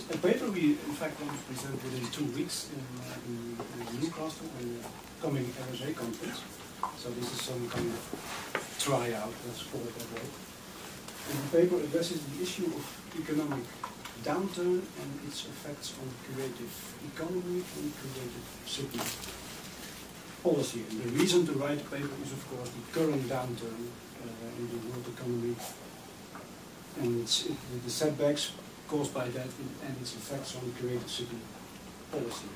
a paper we in fact want to present within 2 weeks in Newcastle in the coming RSA conference. So this is some kind of tryout, let's call it that way. And the paper addresses the issue of economic downturn and its effects on creative economy and creative city policy. And the reason to write the paper is, of course, the current downturn in the world economy and the setbacks caused by that and its effects on creative city policy.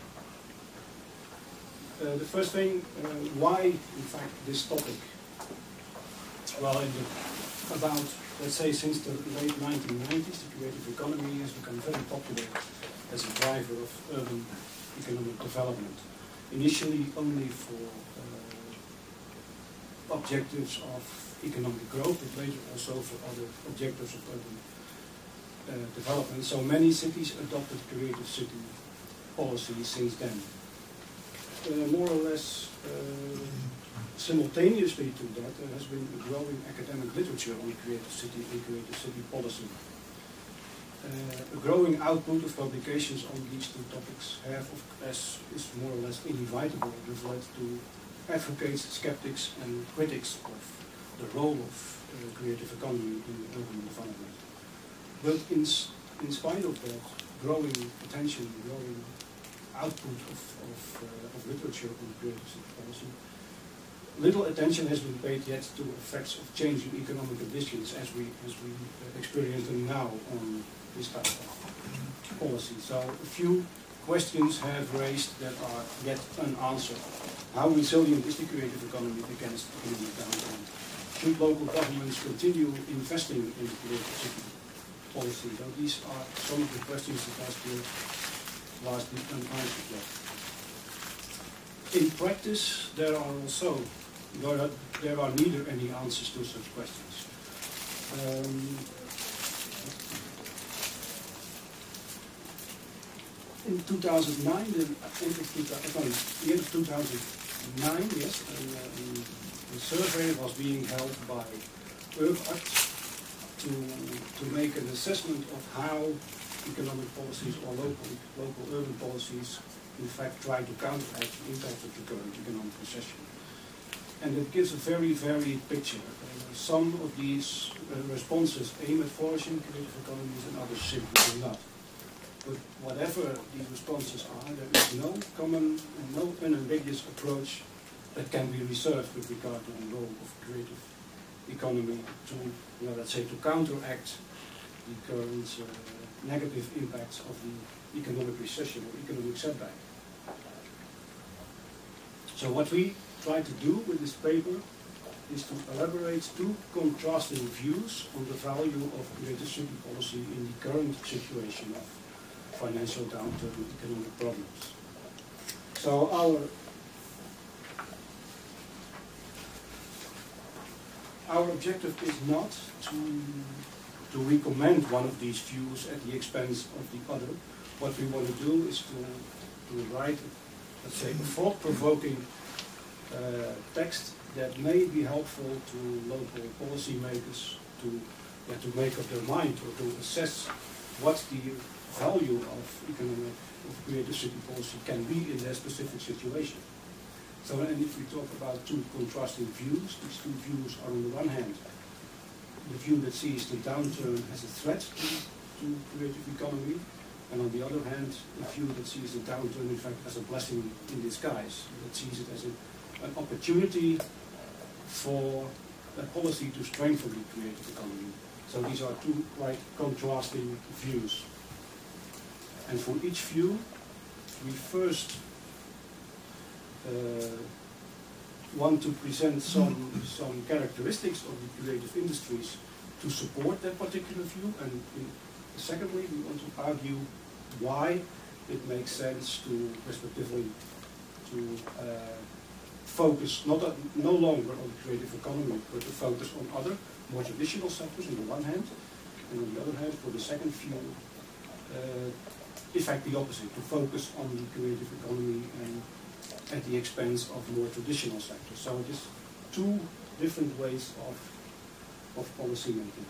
The first thing, why, in fact, this topic? Well, about, let's say, since the late 1990s, the creative economy has become very popular as a driver of urban economic development. Initially only for objectives of economic growth, but later also for other objectives of urban development. So many cities adopted creative city policy since then. More or less simultaneously to that, there has been a growing academic literature on creative city and creative city policy. A growing output of publications on these two topics have, as is more or less inevitable, led to advocates, skeptics and critics of the role of creative economy in urban development. But in spite of that growing attention, growing output of literature on creative city policy, little attention has been paid yet to effects of changing economic conditions as we experience them now on this type of policy. So a few questions have raised that are yet unanswered. How resilient is the creative economy against economic downturn? Should local governments continue investing in the creative city policy? So these are some of the questions that are still largely unanswered yet. In practice, there are neither any answers to such questions. In 2009, the end of 2009, yes, a survey was being held by UrBAct to make an assessment of how economic policies or local urban policies in fact try to counteract the impact of the current economic recession. And it gives a very varied picture. Some of these responses aim at flourishing creative economies and others simply do not. But whatever these responses are, there is no common and no unambiguous approach that can be reserved with regard to the role of creative economy to, let's say, to counteract the current negative impacts of the economic recession or economic setback. So what we try to do with this paper is to elaborate two contrasting views on the value of creative city policy in the current situation of financial downturn and economic problems. So our objective is not to recommend one of these views at the expense of the other. What we want to do is to write, let's say, a thought-provoking text that may be helpful to local policymakers to make up their mind or to assess what the value of creative city policy can be in their specific situation. So, and if we talk about two contrasting views, these two views are on the one hand the view that sees the downturn as a threat to creative economy, and on the other hand the view that sees the downturn in fact as a blessing in disguise, that sees it as an opportunity for a policy to strengthen the creative economy. So these are two quite contrasting views. And for each view, we first want to present some characteristics of the creative industries to support that particular view, and secondly, we want to argue why it makes sense to, respectively, to focus no longer on the creative economy, but to focus on other, more traditional sectors on the one hand, and on the other hand, for the second view, in fact the opposite, to focus on the creative economy and at the expense of more traditional sectors. So it is two different ways of policy making.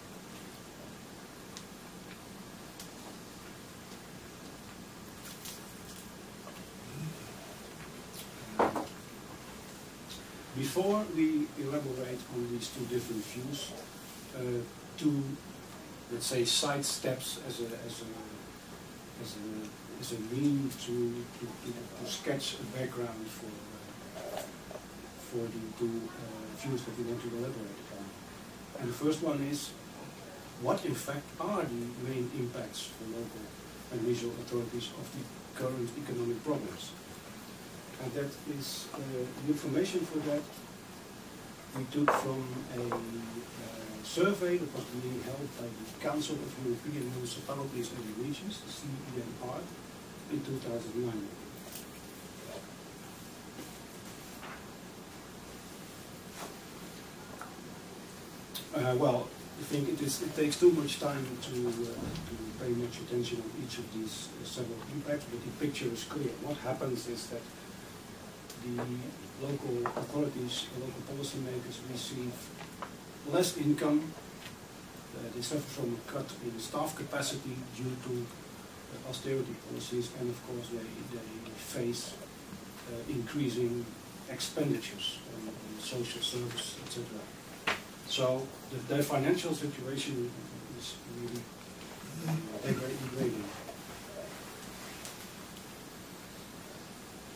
Before we elaborate on these two different views, two, let's say, side steps as a mean to sketch a background for the two views that we want to elaborate upon. And the first one is, what in fact are the main impacts for local and regional authorities of the current economic problems? And that is, the information for that we took from a survey that was being held by the Council of European Municipalities and Regions, the CEMR, in 2009. Well, I think it takes too much time to pay much attention on each of these several impacts, but the picture is clear. What happens is that the local authorities, the local policymakers receive less income. They suffer from a cut in staff capacity due to austerity policies, and of course they face increasing expenditures on social service, etc. So their financial situation is really degrading.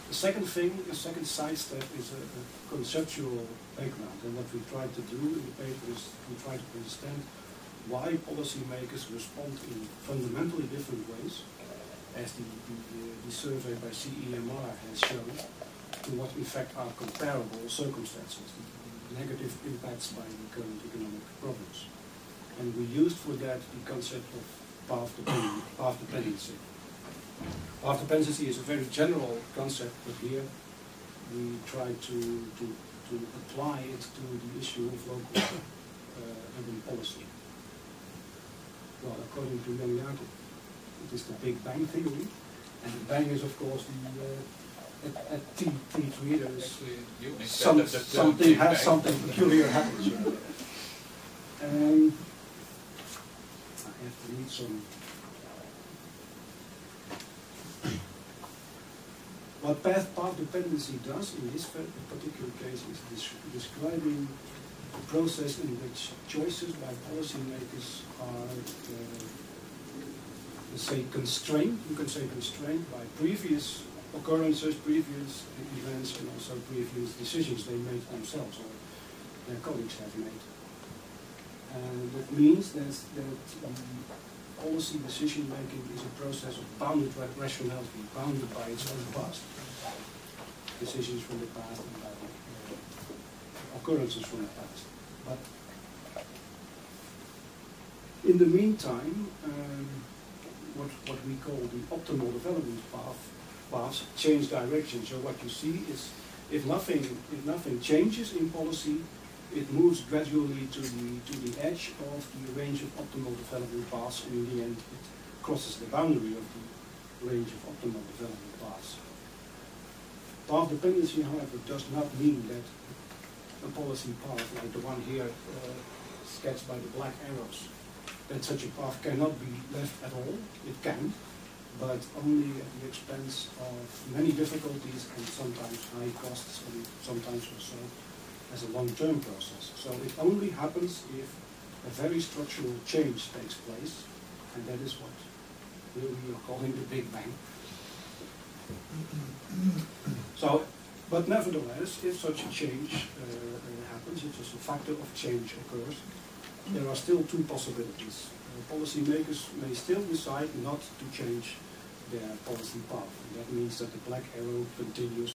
The second side step is a conceptual background, and what we try to do in the paper is we try to understand why policymakers respond in fundamentally different ways, as the survey by CEMR has shown, to what in fact are comparable circumstances, the negative impacts by the current economic problems. And we used for that the concept of path dependency. Path dependency is a very general concept, but here we try to apply it to the issue of local urban policy. Well, according to Jan Jacob, it is the Big Bang theory, and the bang is of course at T3 there is something peculiar happens here. I have to read some. What path dependency does in this particular case is describing the process in which choices by policymakers are, let's say, constrained. You can say constrained by previous occurrences, previous events, and also previous decisions they made themselves or their colleagues have made. And that means that policy decision making is a process of bounded rationality, bounded by its own past. Decisions from the past and by occurrences from the past. But in the meantime, what we call the optimal development paths change direction. So what you see is, if nothing changes in policy, it moves gradually to the edge of the range of optimal development paths, and in the end it crosses the boundary of the range of optimal development paths. Path dependency, however, does not mean that a policy path like the one here sketched by the black arrows, that such a path cannot be left at all. It can, but only at the expense of many difficulties and sometimes high costs, and sometimes also as a long-term process. So it only happens if a very structural change takes place, and that is what we are calling the Big Bang. So, but nevertheless, if such a change happens, if such a factor of change occurs, there are still two possibilities. Policymakers may still decide not to change their policy path, and that means that the black arrow continues